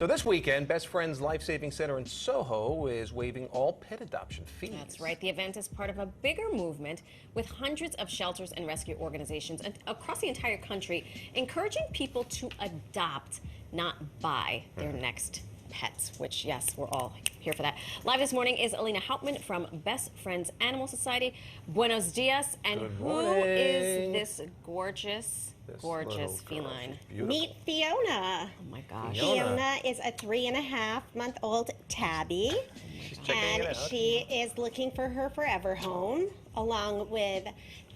So this weekend, Best Friends Lifesaving Center in Soho is waiving all pet adoption fees. That's right. The event is part of a bigger movement with hundreds of shelters and rescue organizations across the entire country encouraging people to adopt, not buy their next pets, which, yes, we're all here for that. Live this morning is Alina Hauptman from Best Friends Animal Society. Buenos dias. And who is this gorgeous feline? Meet Fiona. Oh my gosh. Fiona is a 3.5-month-old tabby, and she is looking for her forever home, along with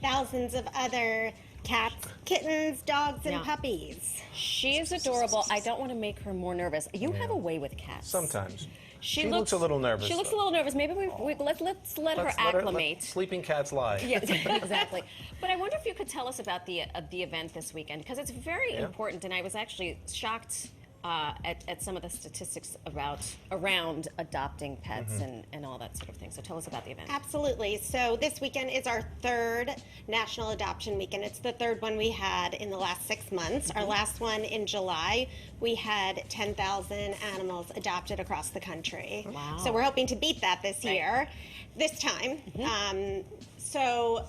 thousands of other cats, kittens, dogs, and puppies. She is adorable. I don't want to make her more nervous. You have a way with cats. Sometimes. She looks a little nervous. She looks a little nervous. Maybe let's let her acclimate. Let sleeping cats lie. Yes, exactly. But I wonder if you could tell us about the event this weekend, because it's very important, and I was actually shocked at some of the statistics around adopting pets and all that sort of thing. So tell us about the event. Absolutely. So this weekend is our third National Adoption Weekend. It's the third one we had in the last 6 months. Our last one in July, we had 10,000 animals adopted across the country. Wow. So we're hoping to beat that this year, this time. So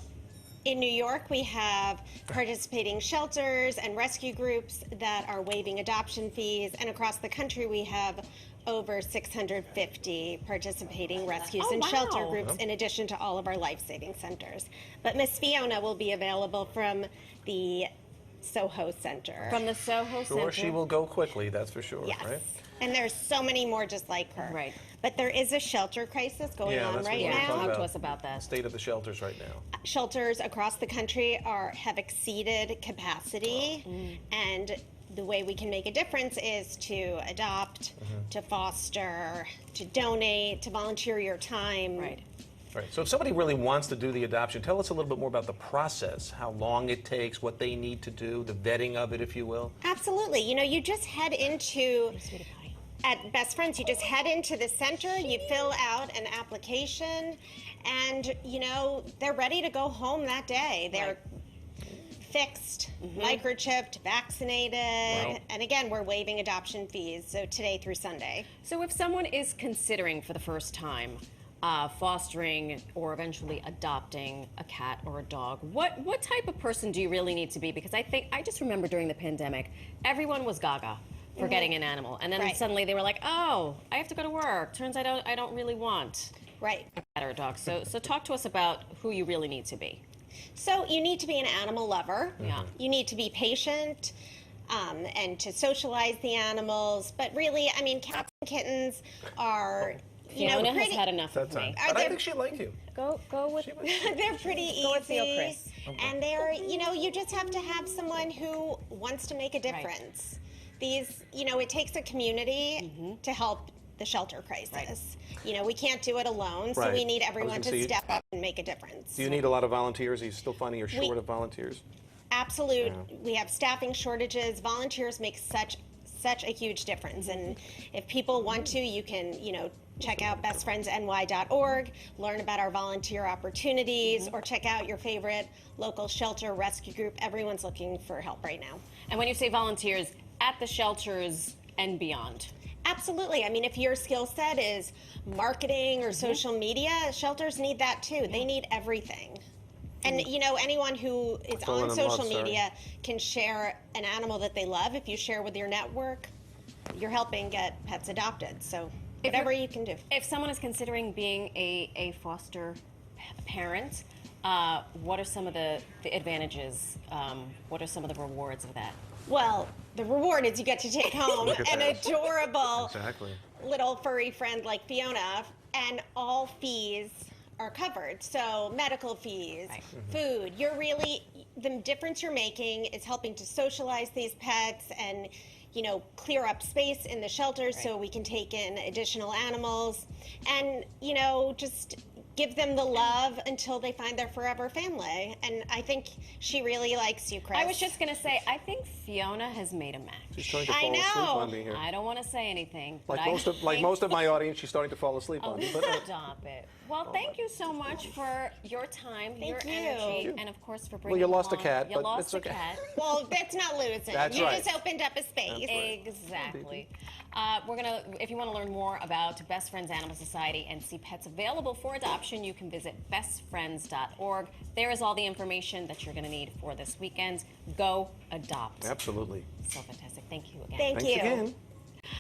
in New York, we have participating shelters and rescue groups that are waiving adoption fees. And across the country, we have over 650 participating rescues and shelter groups, in addition to all of our life-saving centers. But Miss Fiona will be available from the Soho Center. From the Soho Center. Sure, she will go quickly, that's for sure, yes. right? And there's so many more just like her. Right. But there is a shelter crisis going on right now. Talk to us about that. The state of the shelters right now. Shelters across the country have exceeded capacity, and the way we can make a difference is to adopt, to foster, to donate, to volunteer your time. Right. Right. So if somebody really wants to do the adoption, tell us a little bit more about the process, how long it takes, what they need to do, the vetting of it, if you will. Absolutely. You know, you just head into, at Best Friends, you just head into the center, you fill out an application, and, you know, they're ready to go home that day. They're fixed, microchipped, vaccinated, and again, we're waiving adoption fees, so today through Sunday. So if someone is considering for the first time fostering or eventually adopting a cat or a dog, what type of person do you really need to be? Because I just remember during the pandemic, everyone was gaga for getting an animal, and then suddenly they were like, oh, I have to go to work. Turns out I don't really want a cat or a dog. So talk to us about who you really need to be. So you need to be an animal lover. You need to be patient and to socialize the animals. But really, I mean, cats and kittens are, you know, Fiona has had enough of me. But I think she liked you. Go with. They're pretty easy. Go with Theo Chris. And they're, you know, you just have to have someone who wants to make a difference. These, you know, it takes a community to help the shelter crisis. You know, we can't do it alone, so we need everyone to step up and make a difference. Do you need a lot of volunteers? Are you still finding you're short of volunteers? Absolute. We have staffing shortages. Volunteers make such a huge difference, and if people want to, you can, you know, check out bestfriendsny.org, learn about our volunteer opportunities, or check out your favorite local shelter rescue group. Everyone's looking for help right now. And when you say volunteers, at the shelters and beyond. Absolutely. I mean, if your skill set is marketing or social media, shelters need that too. They need everything. And, you know, anyone who is on social media can share an animal that they love. If you share with your network, you're helping get pets adopted. So whatever you can do. If someone is considering being a foster parent, what are some of the advantages? What are some of the rewards of that? Well, the reward is you get to take home an adorable little furry friend like Fiona, and all fees are covered. So medical fees, food. You're really, the difference you're making is helping to socialize these pets and, you know, clear up space in the shelters so we can take in additional animals, and, you know, just give them the love until they find their forever family. And I think she really likes you, Chris. I was just going to say, I think Fiona has made a match. She's starting to I fall asleep know. on me here. I don't want to say anything. But Like most of my audience, she's starting to fall asleep on me. But Stop it. Well, thank you so much for your time, your you. energy, Thank and of course for bringing you lost a along- cat, You but lost it's a okay. cat. Well, that's not losing. That's you right. just opened up a space. Exactly. If you want to learn more about Best Friends Animal Society and see pets available for adoption, you can visit bestfriends.org. There is all the information that you're going to need for this weekend. Go adopt. absolutely. So fantastic. Thank you again. Thank Thanks you. again.